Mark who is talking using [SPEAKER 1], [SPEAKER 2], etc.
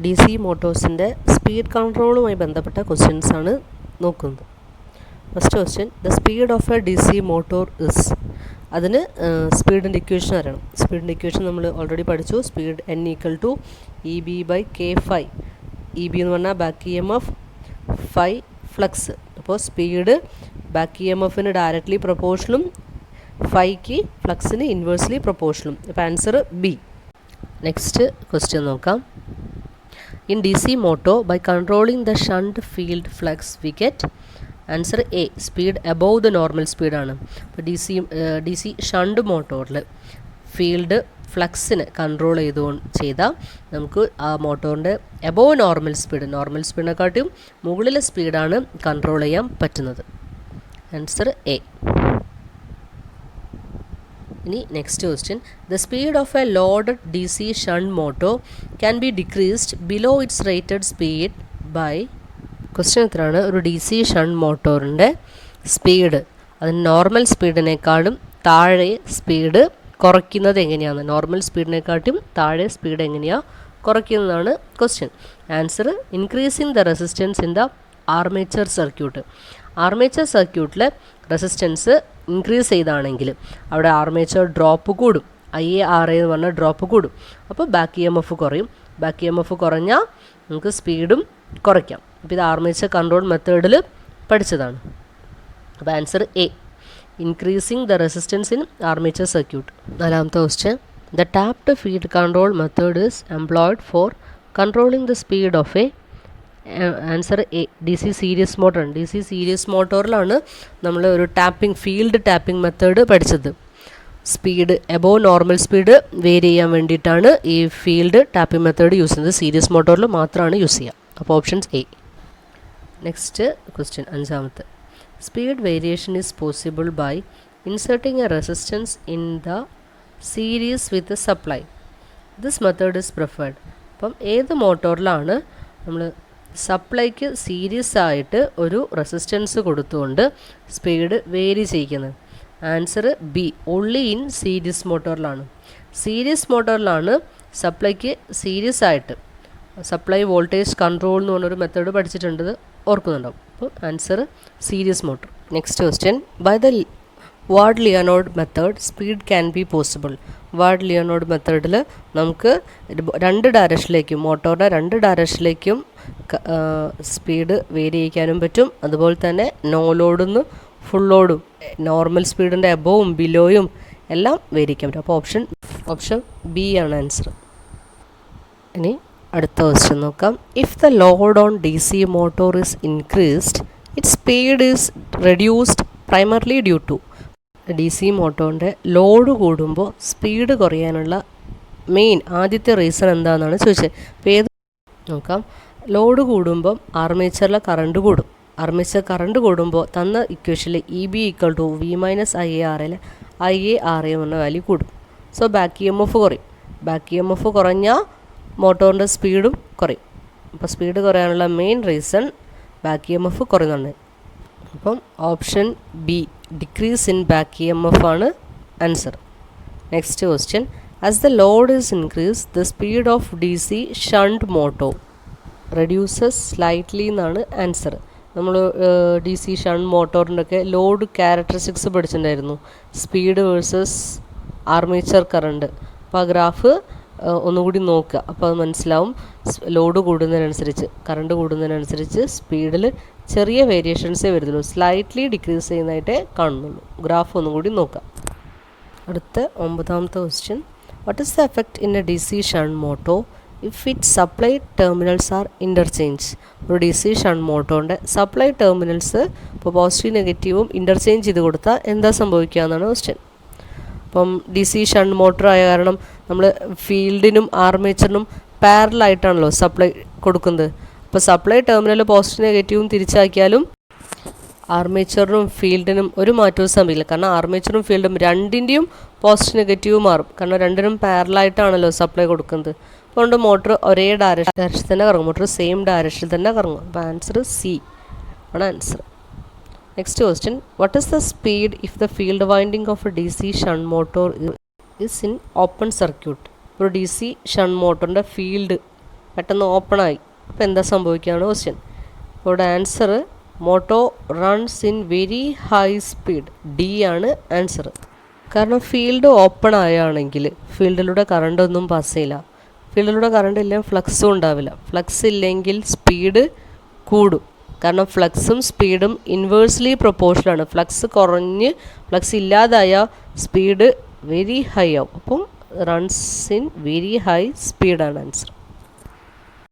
[SPEAKER 1] D C മോട്ടോഴ്സിൻ്റെ speed കൺട്രോളുമായി ബന്ധപ്പെട്ട ക്വസ്റ്റ്യൻസ് ആണ് നോക്കുന്നത്. First question, the speed of a D C motor is. അതിന് സ്പീഡിൻ്റെ ഇക്വേഷൻ അറിയണം. സ്പീഡിൻ്റെ ഇക്വേഷൻ നമ്മൾ ഓൾറെഡി പഠിച്ചു. Speed n equal to E B by K phi. E B എന്ന് പറഞ്ഞാൽ back E M F, phi flux. അപ്പോൾ സ്പീഡ് ബാക്ക് ഇ എം എഫിന് ഡയറക്റ്റ്ലി പ്രൊപ്പോർഷനും ഫൈക്ക് ഫ്ലക്സിന് ഇൻവേഴ്സ്ലി പ്രൊപ്പോർഷനും. അപ്പോൾ ആൻസർ ബി. നെക്സ്റ്റ് ക്വസ്റ്റ്യൻ നോക്കാം. In D C motor by controlling the shunt field flux we get. Answer A, speed above the normal സ്പീഡാണ്. അപ്പോൾ ഡി സി ഷണ്ട് മോട്ടോറിൽ ഫീൽഡ് ഫ്ലക്സിന് കൺട്രോൾ ചെയ്താൽ നമുക്ക് ആ മോട്ടോറിൻ്റെ എബോവ് നോർമൽ സ്പീഡിനെക്കാട്ടിയും മുകളിലെ സ്പീഡാണ് കൺട്രോൾ ചെയ്യാൻ പറ്റുന്നത്. Answer A. ഇനി next question, the speed of a loaded D C shunt motor can be decreased below its rated speed by. Question എത്രയാണ്? ഒരു ഡി സി ഷണ്ട് മോട്ടോറിൻ്റെ സ്പീഡ് അതിന് നോർമൽ സ്പീഡിനേക്കാളും താഴെ സ്പീഡ് കുറയ്ക്കുന്നത് എങ്ങനെയാണ്? നോർമൽ സ്പീഡിനെക്കാട്ടും താഴെ സ്പീഡ് എങ്ങനെയാണ് കുറയ്ക്കുന്നതാണ് question. Answer, increasing the resistance in the armature circuit. Armature സർക്യൂട്ടിൽ റെസിസ്റ്റൻസ് ഇൻക്രീസ് ചെയ്താണെങ്കിൽ അവിടെ ആർമേച്ചർ ഡ്രോപ്പ് കൂടും. IaRa എന്ന് പറഞ്ഞാൽ ഡ്രോപ്പ് കൂടും. അപ്പോൾ ബാക്ക് ഇ എം എഫ് കുറയും. ബാക്ക് ഇ എം എഫ് കുറഞ്ഞാൽ നമുക്ക് സ്പീഡും കുറയ്ക്കാം. അപ്പോൾ ഇത് ആർമേച്ചർ കൺട്രോൾ മെത്തേഡിൽ പഠിച്ചതാണ്. അപ്പോൾ answer A, increasing the resistance in armature circuit. നാലാമത്തെ question, the tapped field control method is employed for controlling the speed of a. Answer A, D C series മോട്ടറാണ്. ഡി സി സീരീസ് മോട്ടോറിലാണ് നമ്മൾ ഒരു field tapping method പഠിച്ചത്. Speed above normal speed vary ചെയ്യാൻ വേണ്ടിയിട്ടാണ് ഈ field tapping method use ചെയ്യുന്നത്. Series മോട്ടോറിൽ മാത്രമാണ് യൂസ് ചെയ്യുക. അപ്പോൾ ഓപ്ഷൻസ് എ. നെക്സ്റ്റ് ക്വസ്റ്റ്യൻ, അഞ്ചാമത്തെ, speed variation is possible by inserting a resistance in the series with supply. This method is preferred. അപ്പം ഏത് മോട്ടോറിലാണ് നമ്മൾ സപ്ലൈക്ക് സീരീസ് ആയിട്ട് ഒരു റെസിസ്റ്റൻസ് കൊടുത്തുകൊണ്ട് സ്പീഡ് വേരി ചെയ്യിക്കുന്നത്? Answer B, only in series മോട്ടോറിലാണ്. സീരീസ് മോട്ടോറിലാണ് സപ്ലൈക്ക് സീരീസ് ആയിട്ട് സപ്ലൈ വോൾട്ടേജ് കൺട്രോൾ എന്ന് പറഞ്ഞൊരു മെത്തേഡ് പഠിച്ചിട്ടുണ്ട്, ഓർക്കുന്നുണ്ടാവും. അപ്പോൾ answer series motor. Next question, by the Ward Leonard method speed can be possible. Ward Leonard മെത്തേഡിൽ നമുക്ക് രണ്ട് ഡയറക്ഷനിലേക്കും മോട്ടോറിൻ്റെ രണ്ട് ഡയറക്ഷനിലേക്കും സ്പീഡ് വേരി ചെയ്യിക്കാനും പറ്റും. അതുപോലെ തന്നെ നോ ലോഡെന്ന് ഫുൾ ലോഡും നോർമൽ സ്പീഡിൻ്റെ എബോവും ബിലോയും എല്ലാം വേരി ചെയ്യിക്കാൻ പറ്റും. അപ്പോൾ ഓപ്ഷൻ ബി ആണ് ആൻസർ. ഇനി അടുത്ത ക്വസ്റ്റ്യൻ നോക്കാം. If the load on D C motor is increased its speed is reduced primarily due to. D C മോട്ടോറിൻ്റെ ലോഡ് കൂടുമ്പോൾ സ്പീഡ് കുറയാനുള്ള ആദ്യത്തെ റീസൺ എന്താണെന്നാണ് ചോദിച്ചത്. അപ്പോൾ ഏത് നോക്കാം. ലോഡ് കൂടുമ്പം ആർമേച്ചറിലെ കറണ്ട് കൂടും. ആർമേച്ചർ കറണ്ട് കൂടുമ്പോൾ തന്ന ഇക്വേഷനിൽ E B equal to V minus IaRa എന്ന വാല്യൂ കൂടും. So back E M F കുറയും. ബാക്ക് ഇ എം എഫ് കുറഞ്ഞാൽ മോട്ടോറിൻ്റെ സ്പീഡും കുറയും. അപ്പോൾ സ്പീഡ് കുറയാനുള്ള reason back E M F കുറയുന്നുണ്ട്. അപ്പം option B, decrease in back E M F ആണ് answer. Next question, as the load is increase the speed of D C shunt motto reduces slightly എന്നാണ് answer. നമ്മൾ D C shunt മോട്ടോറിൻ്റെ ഒക്കെ load characteristics പഠിച്ചിട്ടുണ്ടായിരുന്നു, speed versus armature current. അപ്പോൾ ആ graph ഒന്നുകൂടി നോക്കുക. അപ്പോൾ അത് മനസ്സിലാവും. ലോഡ് കൂടുന്നതിനനുസരിച്ച് കറണ്ട് കൂടുന്നതിനനുസരിച്ച് സ്പീഡിൽ ചെറിയ വേരിയേഷൻസേ വരുന്നുള്ളൂ, സ്ലൈറ്റ്ലി ഡിക്രീസ് ചെയ്യുന്നതായിട്ടേ കാണുന്നുള്ളൂ. ഗ്രാഫ് ഒന്നുകൂടി നോക്കാം. അടുത്ത 9ാമത്തെ question, what is the effect in a D C shunt motor if it supply terminals are interchange. ഒരു ഡി സി ഷണ്ട് മോട്ടോറിൻ്റെ സപ്ലൈ ടെർമിനൽസ് ഇപ്പോൾ പോസിറ്റീവ് നെഗറ്റീവും ഇൻ്റർചേഞ്ച് ചെയ്ത് കൊടുത്താൽ എന്താ സംഭവിക്കുക എന്നാണ് ക്വസ്റ്റ്യൻ. അപ്പം ഡി സി ഷണ്ട് മോട്ടർ ആയ കാരണം നമ്മൾ ഫീൽഡിനും ആർമേച്ചറിനും പാരലായിട്ടാണല്ലോ സപ്ലൈ കൊടുക്കുന്നത്. അപ്പോൾ സപ്ലൈ ടെർമിനൽ പോസിറ്റീവ് നെഗറ്റീവും തിരിച്ചാക്കിയാലും ആർമേച്ചറിനും ഫീൽഡിനും ഒരു മാറ്റവും സംഭവിക്കില്ല. കാരണം ആർമേച്ചറും ഫീൽഡും രണ്ടിൻ്റെയും പോസിറ്റീവ് നെഗറ്റീവ് മാറും. കാരണം രണ്ടിനും പാരലായിട്ടാണല്ലോ സപ്ലൈ കൊടുക്കുന്നത്. അതുകൊണ്ട് മോട്ടർ ഒരേ ഡയറക്ഷൻ തന്നെ കറങ്ങും. മോട്ടർ സെയിം ഡയറക്ഷനിൽ തന്നെ കറങ്ങും. അപ്പോൾ ആൻസർ സി ആണ് answer. Next question, what is the speed if the field winding of a D C shunt motor is in open circuit. ഒരു ഡി സി ഷണ്ട് മോട്ടറിൻ്റെ ഫീൽഡ് പെട്ടെന്ന് ഓപ്പണായി. അപ്പോൾ എന്താ സംഭവിക്കുകയാണ് ക്വസ്റ്റ്യൻ. ഇവിടെ answer motor runs in very high speed. D ആണ് answer. കാരണം ഫീൽഡ് ഓപ്പൺ ആയാണെങ്കിൽ ഫീൽഡിലൂടെ കറണ്ട് ഒന്നും പാസ് ചെയ്യില്ല. ഫീൽഡിലൂടെ കറണ്ട് ഇല്ലെങ്കിൽ ഫ്ലക്സും ഉണ്ടാവില്ല. ഫ്ലക്സ് ഇല്ലെങ്കിൽ സ്പീഡ് കൂടും. കാരണം ഫ്ലക്സും സ്പീഡും ഇൻവേഴ്സ്ലി പ്രൊപ്പോർഷനാണ്. ഫ്ലക്സ് കുറഞ്ഞ് ഫ്ലക്സ് ഇല്ലാതായ സ്പീഡ് വെരി ഹൈ ആവും. അപ്പം റൺസ് ഇൻ വെരി ഹൈ സ്പീഡാണ് ആൻസർ.